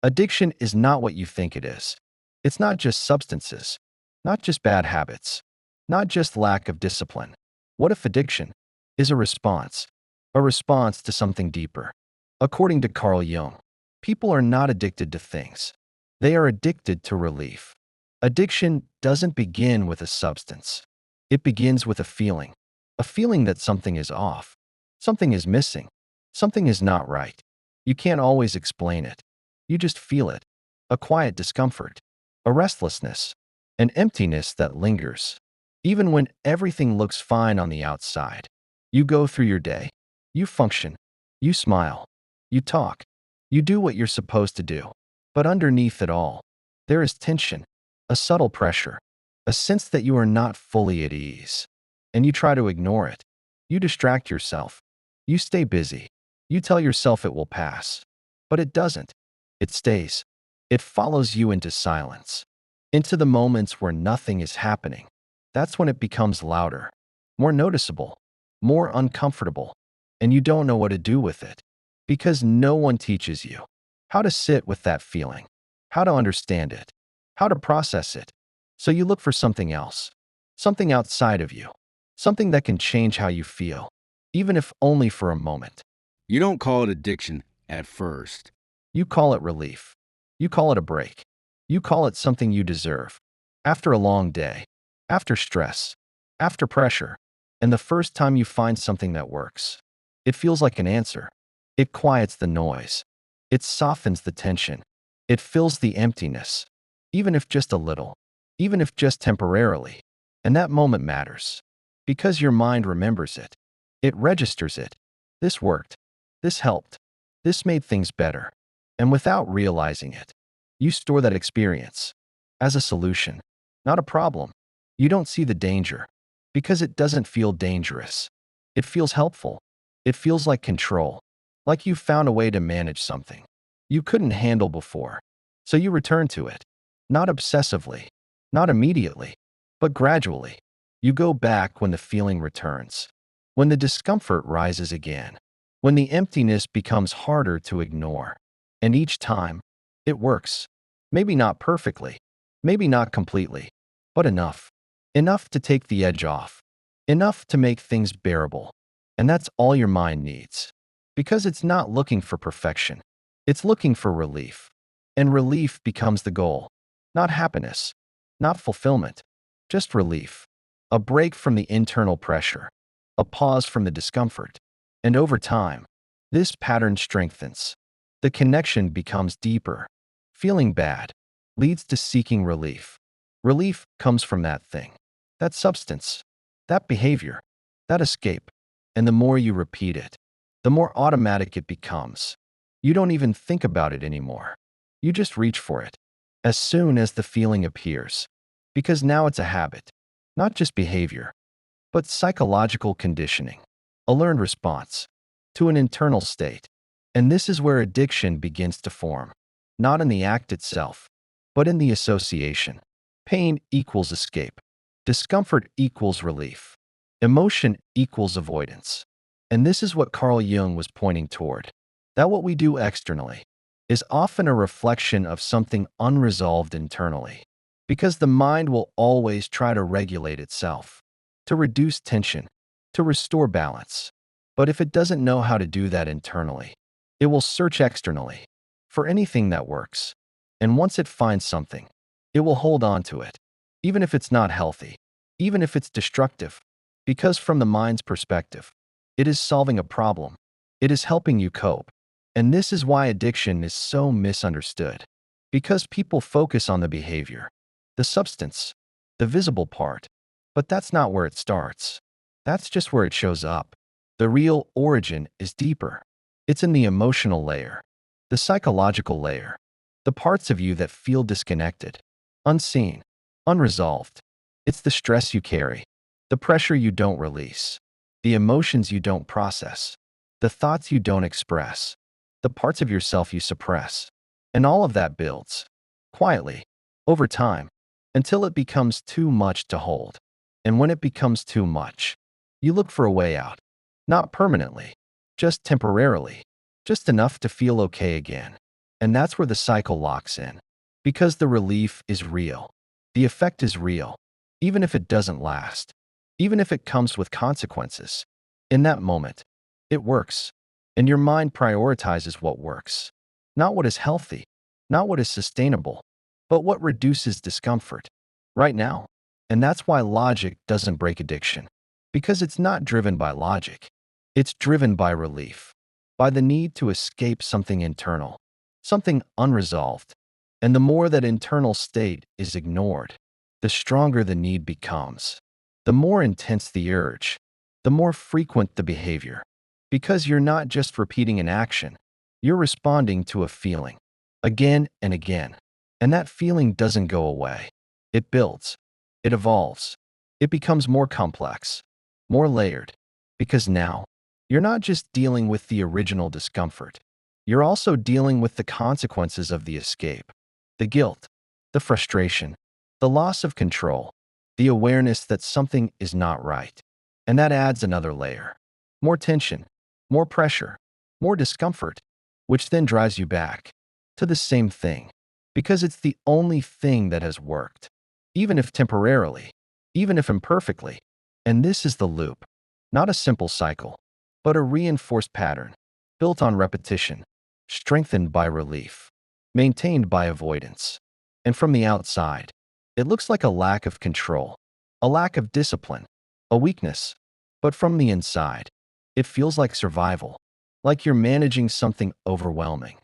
Addiction is not what you think it is. It's not just substances, not just bad habits, not just lack of discipline. What if addiction is a response to something deeper? According to Carl Jung, people are not addicted to things. They are addicted to relief. Addiction doesn't begin with a substance. It begins with a feeling that something is off, something is missing, something is not right. You can't always explain it. You just feel it. A quiet discomfort, a restlessness, an emptiness that lingers. Even when everything looks fine on the outside, you go through your day, you function, you smile, you talk, you do what you're supposed to do. But underneath it all, there is tension, a subtle pressure, a sense that you are not fully at ease. And you try to ignore it. You distract yourself. You stay busy. You tell yourself it will pass. But it doesn't. It stays. It follows you into silence, into the moments where nothing is happening. That's when it becomes louder, more noticeable, more uncomfortable, and you don't know what to do with it because no one teaches you how to sit with that feeling, how to understand it, how to process it. So you look for something else, something outside of you, something that can change how you feel, even if only for a moment. You don't call it addiction at first. You call it relief. You call it a break. You call it something you deserve. After a long day, after stress, after pressure, and the first time you find something that works, it feels like an answer. It quiets the noise. It softens the tension. It fills the emptiness, even if just a little, even if just temporarily. And that moment matters because your mind remembers it. It registers it. This worked. This helped. This made things better. And without realizing it, you store that experience as a solution, not a problem. You don't see the danger because it doesn't feel dangerous. It feels helpful. It feels like control, like you found a way to manage something you couldn't handle before. So you return to it, not obsessively, not immediately, but gradually. You go back when the feeling returns, when the discomfort rises again, when the emptiness becomes harder to ignore. And each time, it works. Maybe not perfectly, maybe not completely, but enough. Enough to take the edge off. Enough to make things bearable. And that's all your mind needs. Because it's not looking for perfection. It's looking for relief. And relief becomes the goal. Not happiness. Not fulfillment. Just relief. A break from the internal pressure. A pause from the discomfort. And over time, this pattern strengthens. The connection becomes deeper. Feeling bad leads to seeking relief. Relief comes from that thing, that substance, that behavior, that escape. And the more you repeat it, the more automatic it becomes. You don't even think about it anymore. You just reach for it as soon as the feeling appears. Because now it's a habit, not just behavior, but psychological conditioning, a learned response to an internal state. And this is where addiction begins to form, not in the act itself, but in the association. Pain equals escape. Discomfort equals relief. Emotion equals avoidance. And this is what Carl Jung was pointing toward, that what we do externally is often a reflection of something unresolved internally, because the mind will always try to regulate itself, to reduce tension, to restore balance. But if it doesn't know how to do that internally, it will search externally for anything that works. And once it finds something, it will hold on to it, even if it's not healthy, even if it's destructive. Because from the mind's perspective, it is solving a problem. It is helping you cope. And this is why addiction is so misunderstood. Because people focus on the behavior, the substance, the visible part. But that's not where it starts. That's just where it shows up. The real origin is deeper. It's in the emotional layer, the psychological layer, the parts of you that feel disconnected, unseen, unresolved. It's the stress you carry, the pressure you don't release, the emotions you don't process, the thoughts you don't express, the parts of yourself you suppress. And all of that builds, quietly, over time, until it becomes too much to hold. And when it becomes too much, you look for a way out. Not permanently, just temporarily, just enough to feel okay again. And that's where the cycle locks in. Because the relief is real. The effect is real, even if it doesn't last, even if it comes with consequences. In that moment, it works, and your mind prioritizes what works. Not what is healthy, not what is sustainable, but what reduces discomfort. Right now. And that's why logic doesn't break addiction. Because it's not driven by logic. It's driven by relief, by the need to escape something internal, something unresolved. And the more that internal state is ignored, the stronger the need becomes, the more intense the urge, the more frequent the behavior. Because you're not just repeating an action, you're responding to a feeling, again and again. And that feeling doesn't go away. It builds, it evolves, it becomes more complex, more layered. Because now, you're not just dealing with the original discomfort, you're also dealing with the consequences of the escape, the guilt, the frustration, the loss of control, the awareness that something is not right. And that adds another layer. More tension, more pressure, more discomfort, which then drives you back to the same thing. Because it's the only thing that has worked, even if temporarily, even if imperfectly. And this is the loop, not a simple cycle, but a reinforced pattern, built on repetition, strengthened by relief, maintained by avoidance. And from the outside, it looks like a lack of control, a lack of discipline, a weakness. But from the inside, it feels like survival, like you're managing something overwhelming,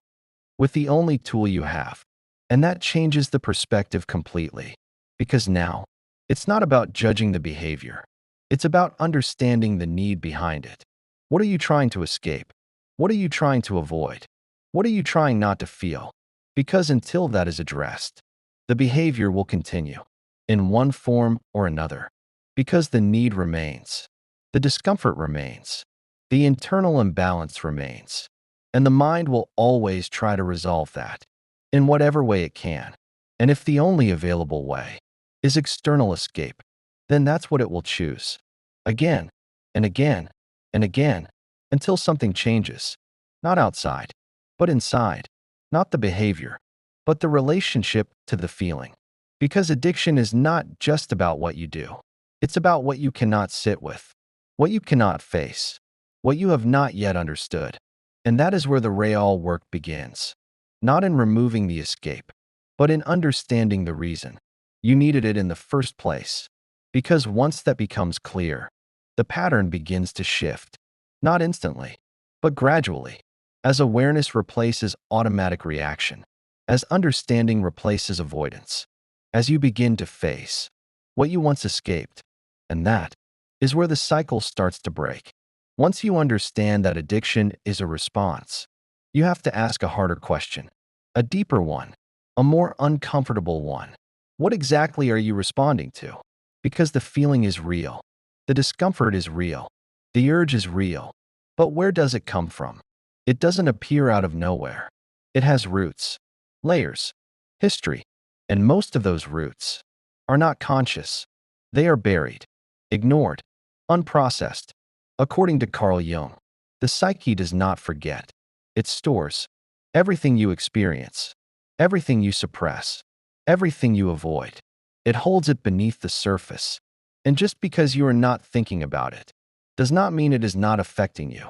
with the only tool you have. And that changes the perspective completely. Because now, it's not about judging the behavior. It's about understanding the need behind it. What are you trying to escape? What are you trying to avoid? What are you trying not to feel? Because until that is addressed, the behavior will continue, in one form or another. Because the need remains, the discomfort remains, the internal imbalance remains, and the mind will always try to resolve that, in whatever way it can. And if the only available way is external escape, then that's what it will choose. Again, and again, and again, until something changes. Not outside, but inside. Not the behavior, but the relationship to the feeling. Because addiction is not just about what you do. It's about what you cannot sit with, what you cannot face, what you have not yet understood. And that is where the real work begins. Not in removing the escape, but in understanding the reason you needed it in the first place. Because once that becomes clear, the pattern begins to shift. Not instantly, but gradually, as awareness replaces automatic reaction, as understanding replaces avoidance, as you begin to face what you once escaped. And that is where the cycle starts to break. Once you understand that addiction is a response, you have to ask a harder question, a deeper one, a more uncomfortable one. What exactly are you responding to? Because the feeling is real, the discomfort is real, the urge is real. But where does it come from? It doesn't appear out of nowhere. It has roots, layers, history, and most of those roots are not conscious. They are buried, ignored, unprocessed. According to Carl Jung, the psyche does not forget. It stores everything you experience, everything you suppress, everything you avoid. It holds it beneath the surface. And just because you are not thinking about it does not mean it is not affecting you.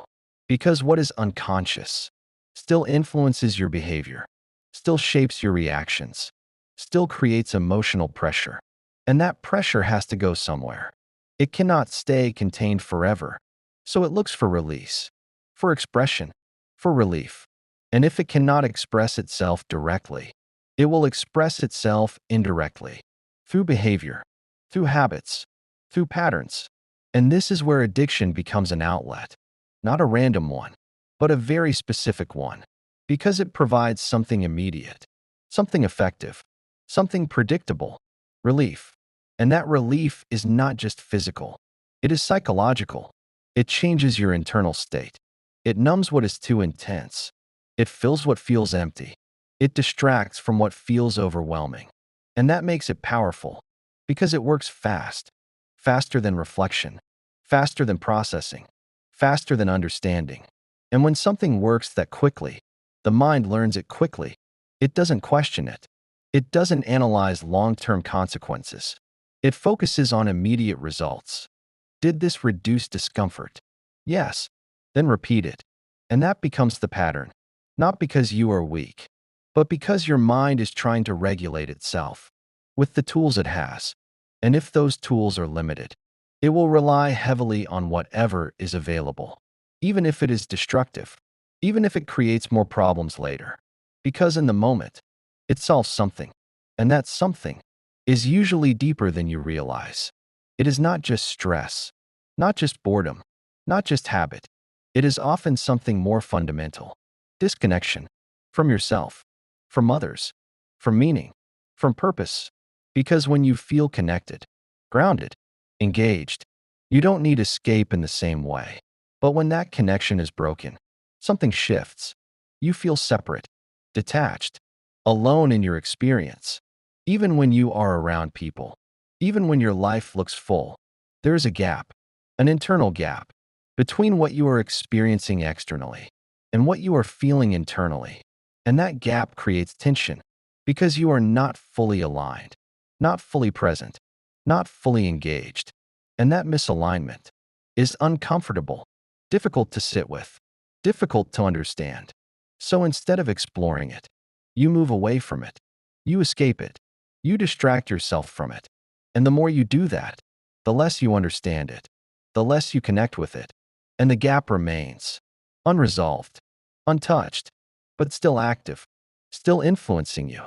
Because what is unconscious still influences your behavior, still shapes your reactions, still creates emotional pressure. And that pressure has to go somewhere. It cannot stay contained forever. So it looks for release, for expression, for relief. And if it cannot express itself directly, it will express itself indirectly, through behavior, through habits, through patterns. And this is where addiction becomes an outlet, not a random one, but a very specific one, because it provides something immediate, something effective, something predictable, relief. And that relief is not just physical, it is psychological. It changes your internal state. It numbs what is too intense. It fills what feels empty. It distracts from what feels overwhelming. And that makes it powerful, because it works fast, faster than reflection, faster than processing, faster than understanding. And when something works that quickly, The mind learns it quickly. It doesn't question it. It doesn't analyze long-term consequences. It focuses on immediate results. Did this reduce discomfort? Yes. Then repeat it. And that becomes the pattern. Not because you are weak, but because your mind is trying to regulate itself with the tools it has. And if those tools are limited, it will rely heavily on whatever is available, even if it is destructive, even if it creates more problems later. Because in the moment, it solves something, and that something is usually deeper than you realize. It is not just stress, not just boredom, not just habit. It is often something more fundamental. Disconnection from yourself, from others, from meaning, from purpose. Because when you feel connected, grounded, engaged, you don't need escape in the same way. But when that connection is broken, something shifts. You feel separate, detached, alone in your experience. Even when you are around people, even when your life looks full, there is a gap, an internal gap, between what you are experiencing externally and what you are feeling internally. And that gap creates tension because you are not fully aligned, not fully present, not fully engaged. And that misalignment is uncomfortable, difficult to sit with, difficult to understand. So instead of exploring it, you move away from it, you escape it, you distract yourself from it. And the more you do that, the less you understand it, the less you connect with it. And the gap remains, unresolved, untouched, but still active, still influencing you,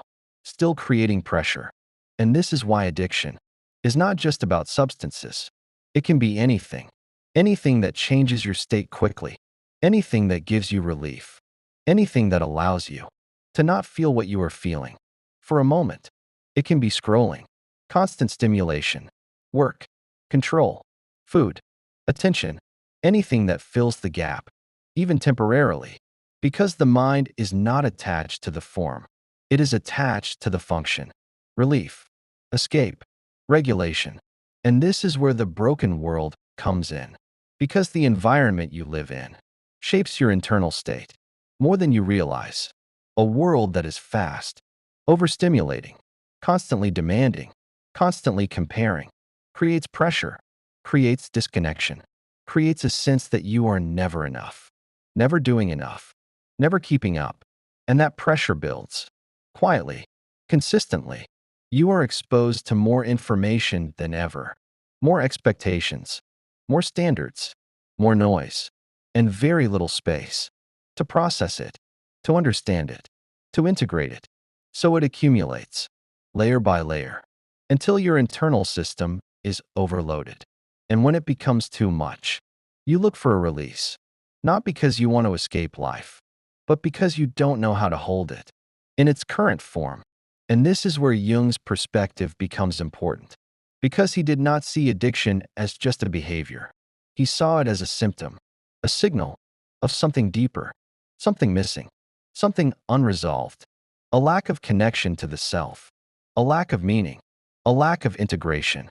still creating pressure. And this is why addiction is not just about substances. It can be anything, anything that changes your state quickly, anything that gives you relief, anything that allows you to not feel what you are feeling for a moment. It can be scrolling, constant stimulation, work, control, food, attention, anything that fills the gap, even temporarily, because the mind is not attached to the form. It is attached to the function, relief, escape, regulation. And this is where the broken world comes in, because the environment you live in shapes your internal state more than you realize. A world that is fast, overstimulating, constantly demanding, constantly comparing, creates pressure, creates disconnection, creates a sense that you are never enough, never doing enough, never keeping up. And that pressure builds quietly, consistently. You are exposed to more information than ever, more expectations, more standards, more noise, and very little space to process it, to understand it, to integrate it. So it accumulates, layer by layer, until your internal system is overloaded. And when it becomes too much, you look for a release, not because you want to escape life, but because you don't know how to hold it in its current form. And this is where Jung's perspective becomes important, because he did not see addiction as just a behavior. He saw it as a symptom, a signal of something deeper, something missing, something unresolved, a lack of connection to the self, a lack of meaning, a lack of integration.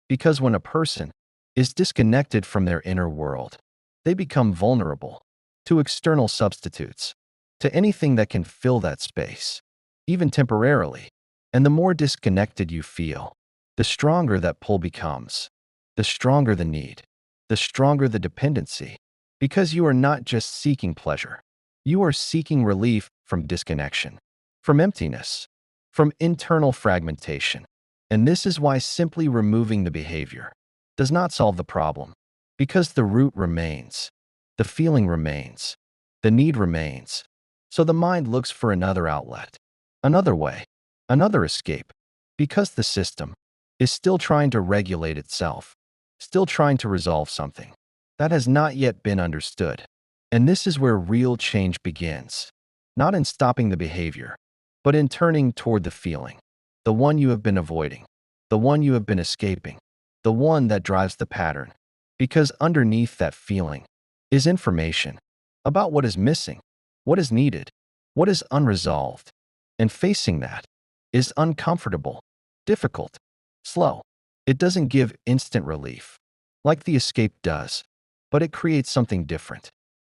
Because when a person is disconnected from their inner world, they become vulnerable to external substitutes, to anything that can fill that space, even temporarily. And the more disconnected you feel, the stronger that pull becomes, the stronger the need, the stronger the dependency, because you are not just seeking pleasure. You are seeking relief from disconnection, from emptiness, from internal fragmentation. And this is why simply removing the behavior does not solve the problem, because the root remains, the feeling remains, the need remains. So the mind looks for another outlet, another way, another escape, because the system is still trying to regulate itself, still trying to resolve something that has not yet been understood. And this is where real change begins, not in stopping the behavior, but in turning toward the feeling, the one you have been avoiding, the one you have been escaping, the one that drives the pattern. Because underneath that feeling is information about what is missing, what is needed, what is unresolved. And facing that is uncomfortable, difficult, slow. It doesn't give instant relief, like the escape does, but it creates something different.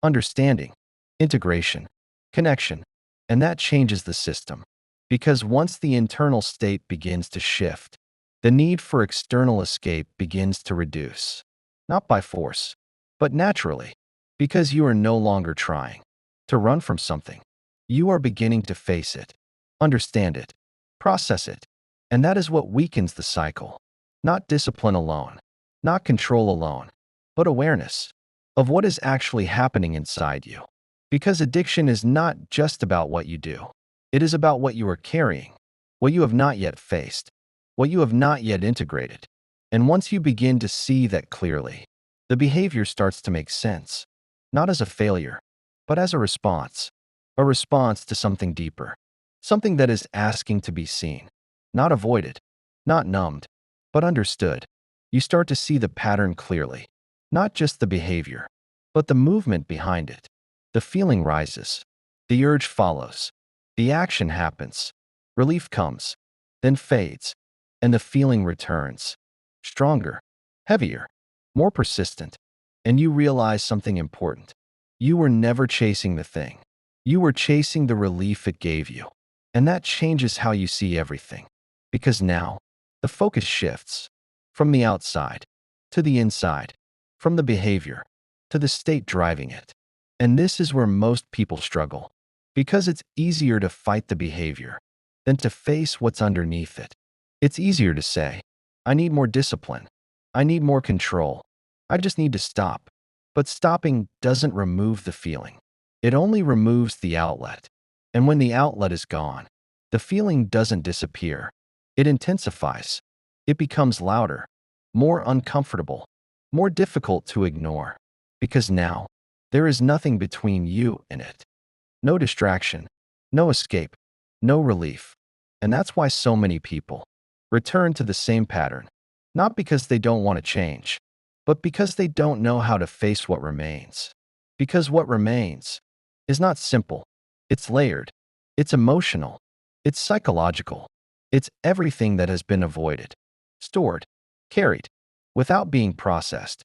Understanding, integration, connection. And that changes the system. Because once the internal state begins to shift, the need for external escape begins to reduce. Not by force, but naturally. Because you are no longer trying to run from something. You are beginning to face it, understand it, process it. And that is what weakens the cycle. Not discipline alone, not control alone, but awareness of what is actually happening inside you. Because addiction is not just about what you do. It is about what you are carrying, what you have not yet faced, what you have not yet integrated. And once you begin to see that clearly, the behavior starts to make sense, not as a failure, but as a response to something deeper, something that is asking to be seen, not avoided, not numbed, but understood. You start to see the pattern clearly, not just the behavior, but the movement behind it. The feeling rises, the urge follows, the action happens, relief comes, then fades, and the feeling returns. Stronger, heavier, more persistent. And you realize something important. You were never chasing the thing. You were chasing the relief it gave you. And that changes how you see everything. Because now, the focus shifts from the outside to the inside, from the behavior to the state driving it. And this is where most people struggle, because it's easier to fight the behavior than to face what's underneath it. It's easier to say, I need more discipline. I need more control. I just need to stop. But stopping doesn't remove the feeling. It only removes the outlet. And when the outlet is gone, the feeling doesn't disappear. It intensifies. It becomes louder, more uncomfortable, more difficult to ignore. Because now, there is nothing between you and it. No distraction, no escape, no relief. And that's why so many people return to the same pattern, not because they don't want to change, but because they don't know how to face what remains. Because what remains is not simple. It's layered. It's emotional. It's psychological. It's everything that has been avoided, stored, carried, without being processed.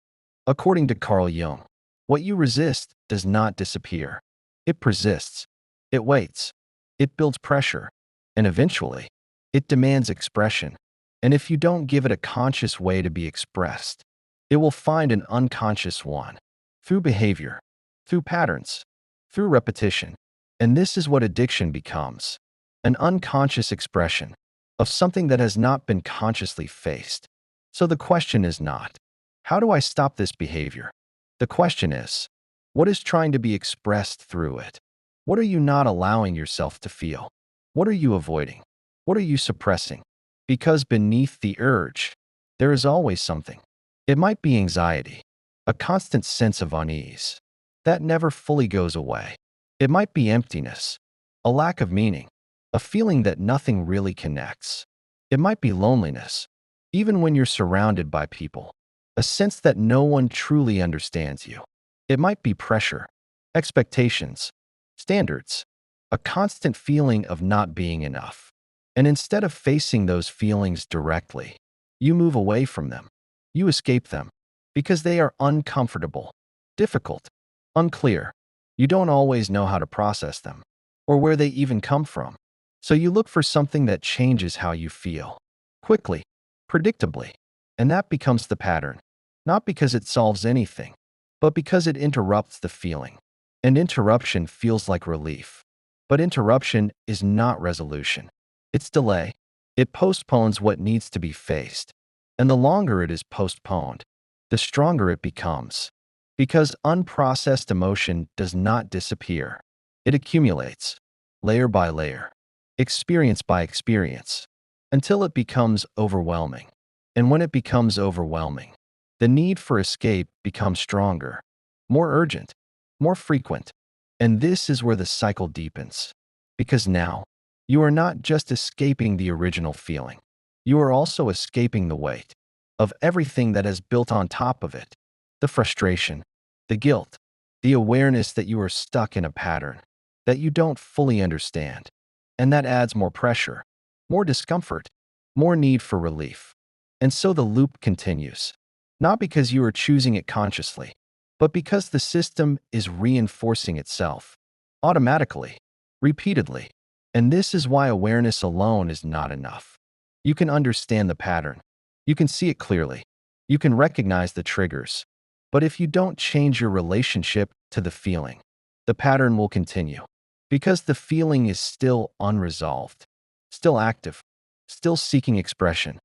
According to Carl Jung, what you resist does not disappear. It persists. It waits. It builds pressure. And eventually, it demands expression. And if you don't give it a conscious way to be expressed, it will find an unconscious one. Through behavior, through patterns, through repetition. And this is what addiction becomes. An unconscious expression of something that has not been consciously faced. So the question is not, how do I stop this behavior? The question is, what is trying to be expressed through it? What are you not allowing yourself to feel? What are you avoiding? What are you suppressing? Because beneath the urge, there is always something. It might be anxiety, a constant sense of unease that never fully goes away. It might be emptiness, a lack of meaning, a feeling that nothing really connects. It might be loneliness, even when you're surrounded by people, a sense that no one truly understands you. It might be pressure, expectations, standards, a constant feeling of not being enough. And instead of facing those feelings directly, you move away from them. You escape them because they are uncomfortable, difficult, unclear. You don't always know how to process them or where they even come from. So you look for something that changes how you feel, quickly, predictably. And that becomes the pattern, not because it solves anything, but because it interrupts the feeling. And interruption feels like relief. But interruption is not resolution. It's delay. It postpones what needs to be faced. And the longer it is postponed, the stronger it becomes. Because unprocessed emotion does not disappear. It accumulates, layer by layer, experience by experience, until it becomes overwhelming. And when it becomes overwhelming, the need for escape becomes stronger, more urgent, more frequent. And this is where the cycle deepens. Because now, you are not just escaping the original feeling. You are also escaping the weight of everything that has built on top of it. The frustration, the guilt, the awareness that you are stuck in a pattern that you don't fully understand. And that adds more pressure, more discomfort, more need for relief. And so the loop continues, not because you are choosing it consciously, but because the system is reinforcing itself automatically. repeatedly. And this is why awareness alone is not enough. You can understand the pattern. You can see it clearly. You can recognize the triggers. But if you don't change your relationship to the feeling, the pattern will continue. Because the feeling is still unresolved, still active, still seeking expression.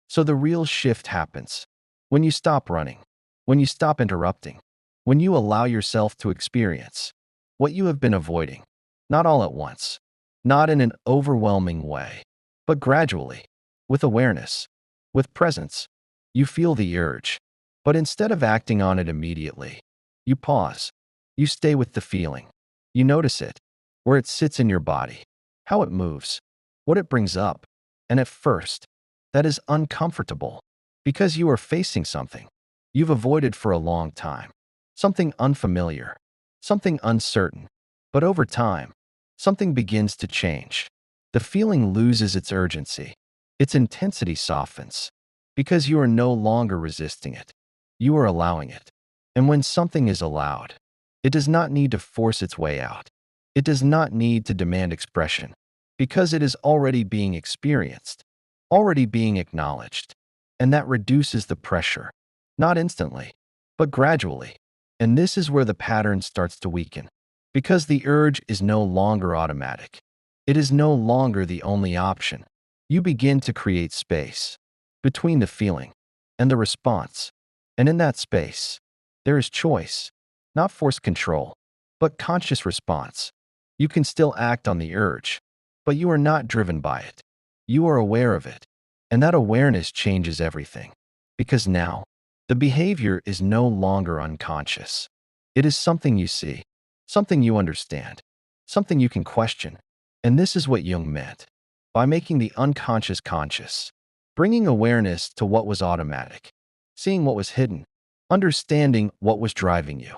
So the real shift happens when you stop running, when you stop interrupting, when you allow yourself to experience what you have been avoiding, not all at once, not in an overwhelming way, but gradually, with awareness, with presence. You feel the urge, but instead of acting on it immediately, you pause. You stay with the feeling. You notice it, where it sits in your body, how it moves, what it brings up. And at first, that is uncomfortable because you are facing something you've avoided for a long time, something unfamiliar, something uncertain. But over time, something begins to change. The feeling loses its urgency. Its intensity softens because you are no longer resisting it. You are allowing it. And when something is allowed, it does not need to force its way out. It does not need to demand expression because it is already being experienced, already being acknowledged. And that reduces the pressure, not instantly, but gradually. And this is where the pattern starts to weaken because the urge is no longer automatic. It is no longer the only option. You begin to create space between the feeling and the response. And in that space, there is choice, not forced control, but conscious response. You can still act on the urge, but you are not driven by it. You are aware of it. And that awareness changes everything. Because now, the behavior is no longer unconscious. It is something you see, something you understand, something you can question. And this is what Jung meant by making the unconscious conscious, bringing awareness to what was automatic, seeing what was hidden, understanding what was driving you.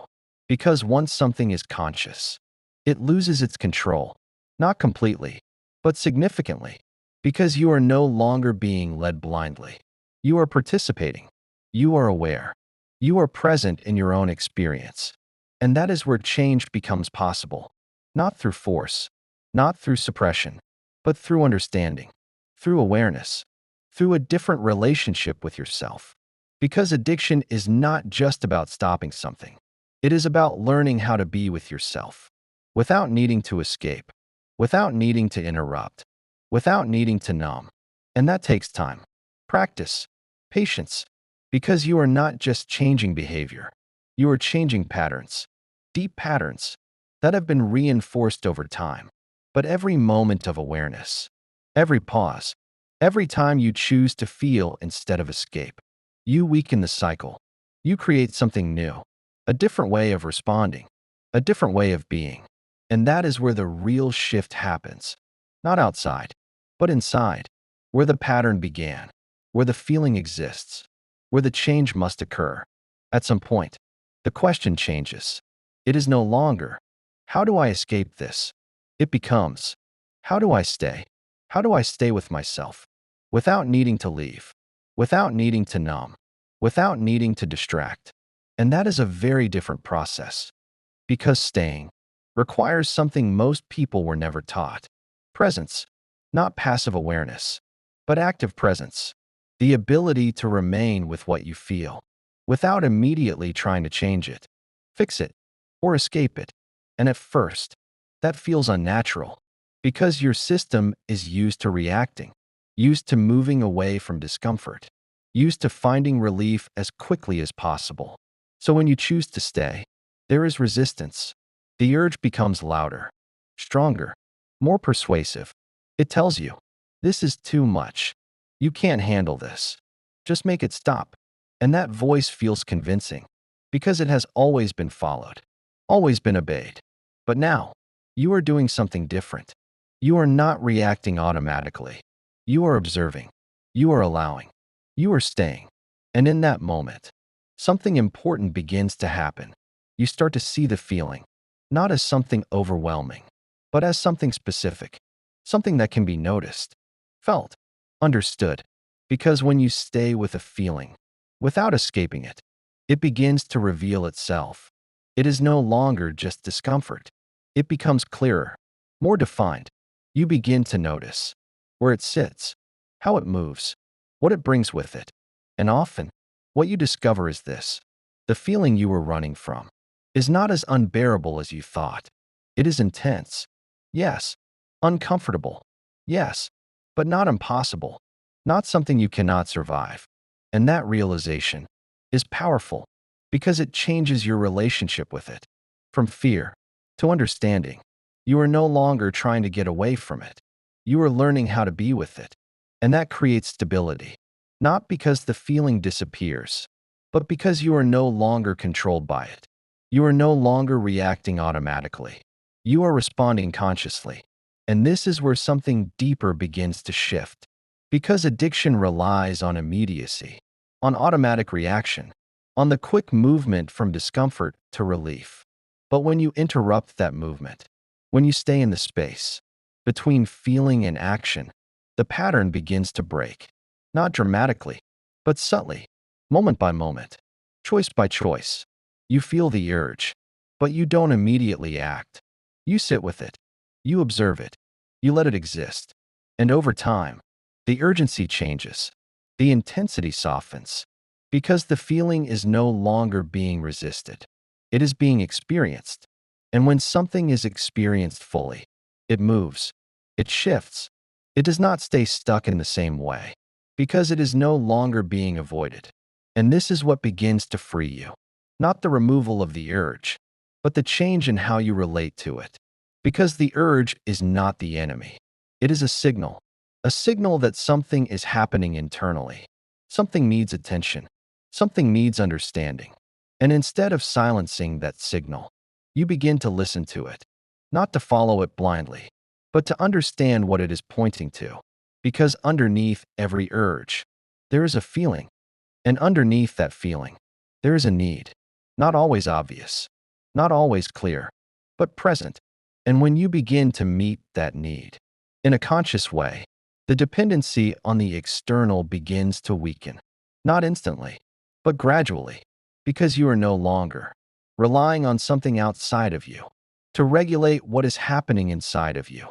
Because once something is conscious, it loses its control, not completely, but significantly, because you are no longer being led blindly. You are participating. You are aware. You are present in your own experience. And that is where change becomes possible, not through force, not through suppression, but through understanding, through awareness, through a different relationship with yourself. Because addiction is not just about stopping something. It is about learning how to be with yourself, without needing to escape, without needing to interrupt, without needing to numb. And that takes time, practice, patience, because you are not just changing behavior. You are changing patterns, deep patterns that have been reinforced over time. But every moment of awareness, every pause, every time you choose to feel instead of escape, you weaken the cycle. You create something new, a different way of responding, a different way of being. And that is where the real shift happens. Not outside, but inside, where the pattern began, where the feeling exists, where the change must occur. At some point, the question changes. It is no longer, how do I escape this? It becomes, how do I stay? How do I stay with myself without needing to leave, without needing to numb, without needing to distract? And that is a very different process because staying requires something most people were never taught. Presence, not passive awareness, but active presence. The ability to remain with what you feel without immediately trying to change it, fix it, or escape it. And at first, that feels unnatural because your system is used to reacting, used to moving away from discomfort, used to finding relief as quickly as possible. So when you choose to stay, there is resistance. The urge becomes louder, stronger, more persuasive. It tells you, this is too much. You can't handle this. Just make it stop. And that voice feels convincing because it has always been followed, always been obeyed. But now, you are doing something different. You are not reacting automatically. You are observing. You are allowing. You are staying. And in that moment, something important begins to happen. You start to see the feeling, not as something overwhelming, but as something specific, something that can be noticed, felt, understood. Because when you stay with a feeling, without escaping it, it begins to reveal itself. It is no longer just discomfort. It becomes clearer. more defined. You begin to notice where it sits, how it moves, what it brings with it. And often, what you discover is this: the feeling you were running from is not as unbearable as you thought. It is intense, yes, uncomfortable, yes, but not impossible, not something you cannot survive. And that realization is powerful because it changes your relationship with it. From fear to understanding, you are no longer trying to get away from it. You are learning how to be with it. And that creates stability, not because the feeling disappears, but because you are no longer controlled by it. You are no longer reacting automatically. You are responding consciously. And this is where something deeper begins to shift. Because addiction relies on immediacy, on automatic reaction, on the quick movement from discomfort to relief. But when you interrupt that movement, when you stay in the space between feeling and action, the pattern begins to break. Not dramatically, but subtly, moment by moment, choice by choice. You feel the urge, but you don't immediately act. You sit with it. You observe it. You let it exist. And over time, the urgency changes. The intensity softens. Because the feeling is no longer being resisted. It is being experienced. And when something is experienced fully, it moves. It shifts. It does not stay stuck in the same way. Because it is no longer being avoided. And this is what begins to free you. Not the removal of the urge, but the change in how you relate to it. Because the urge is not the enemy. It is a signal that something is happening internally. Something needs attention. Something needs understanding. And instead of silencing that signal, you begin to listen to it. Not to follow it blindly, but to understand what it is pointing to. Because underneath every urge, there is a feeling. And underneath that feeling, there is a need. Not always obvious, not always clear, but present. And when you begin to meet that need in a conscious way, the dependency on the external begins to weaken. Not instantly, but gradually, because you are no longer relying on something outside of you to regulate what is happening inside of you.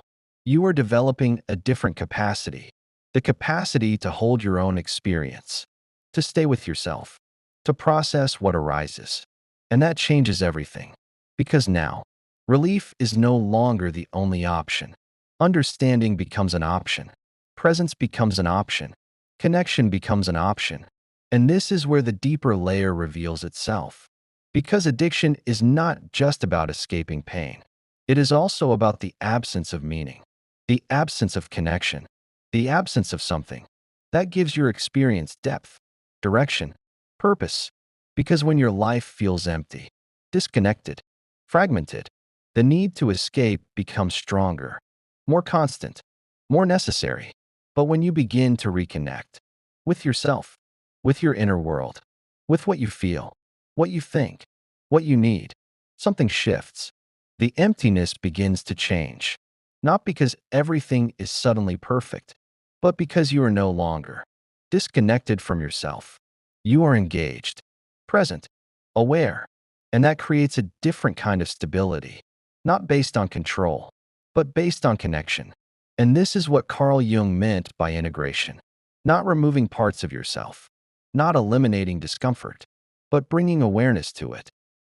You are developing a different capacity, the capacity to hold your own experience, to stay with yourself, to process what arises. And that changes everything. Because now, relief is no longer the only option. Understanding becomes an option. Presence becomes an option. Connection becomes an option. And this is where the deeper layer reveals itself. Because addiction is not just about escaping pain. It is also about the absence of meaning, the absence of connection, the absence of something. That gives your experience depth, direction, purpose. Because when your life feels empty, disconnected, fragmented, the need to escape becomes stronger, more constant, more necessary. But when you begin to reconnect with yourself, with your inner world, with what you feel, what you think, what you need, something shifts. The emptiness begins to change. Not because everything is suddenly perfect, but because you are no longer disconnected from yourself. You are engaged, present, aware, and that creates a different kind of stability, not based on control, but based on connection. And this is what Carl Jung meant by integration. Not removing parts of yourself, not eliminating discomfort, but bringing awareness to it,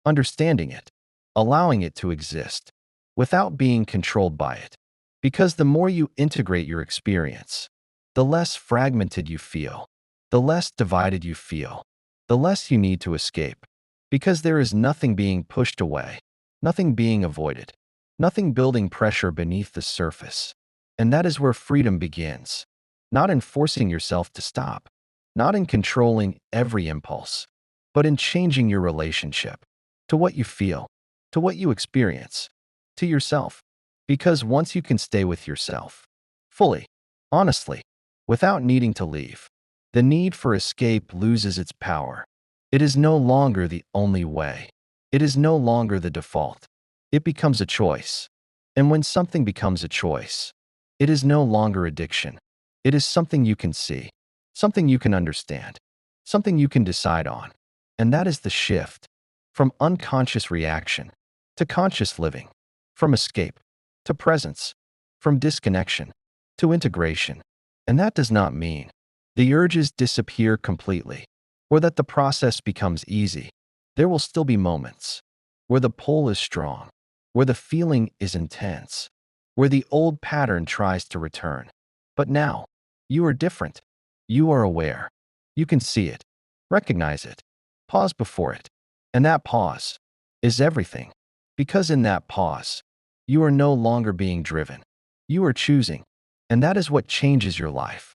understanding it, allowing it to exist, without being controlled by it. Because the more you integrate your experience, the less fragmented you feel, the less divided you feel, the less you need to escape. Because there is nothing being pushed away, nothing being avoided, nothing building pressure beneath the surface. And that is where freedom begins. Not in forcing yourself to stop, not in controlling every impulse, but in changing your relationship to what you feel, to what you experience, to yourself. Because once you can stay with yourself, fully, honestly, without needing to leave, the need for escape loses its power. It is no longer the only way. It is no longer the default. It becomes a choice. And when something becomes a choice, it is no longer addiction. It is something you can see, something you can understand, something you can decide on. And that is the shift from unconscious reaction to conscious living, from escape to presence, from disconnection to integration. And that does not mean the urges disappear completely or that the process becomes easy. There will still be moments where the pull is strong, where the feeling is intense, where the old pattern tries to return. But now, you are different. You are aware. You can see it, recognize it, pause before it. And that pause is everything. Because in that pause, you are no longer being driven. You are choosing. And that is what changes your life.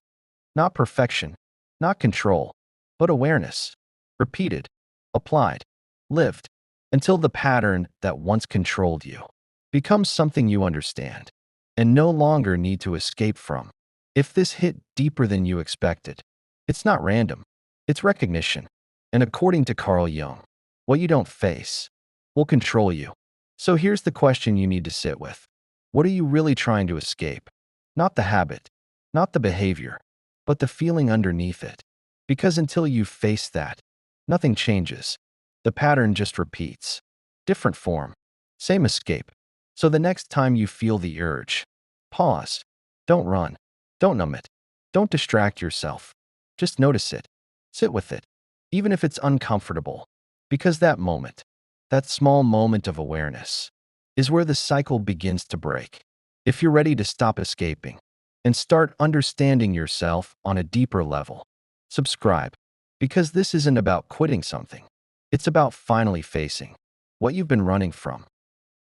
Not perfection, not control, but awareness. Repeated, applied, lived, until the pattern that once controlled you becomes something you understand and no longer need to escape from. If this hit deeper than you expected, it's not random, it's recognition. And according to Carl Jung, what you don't face will control you. So here's the question you need to sit with. What are you really trying to escape? Not the habit, not the behavior, but the feeling underneath it. Because until you face that, nothing changes. The pattern just repeats. Different form, same escape. So the next time you feel the urge, pause. Don't run. Don't numb it. Don't distract yourself. Just notice it. Sit with it, even if it's uncomfortable. Because that moment, that small moment of awareness, is where the cycle begins to break. If you're ready to stop escaping and start understanding yourself on a deeper level, subscribe. Because this isn't about quitting something. It's about finally facing what you've been running from.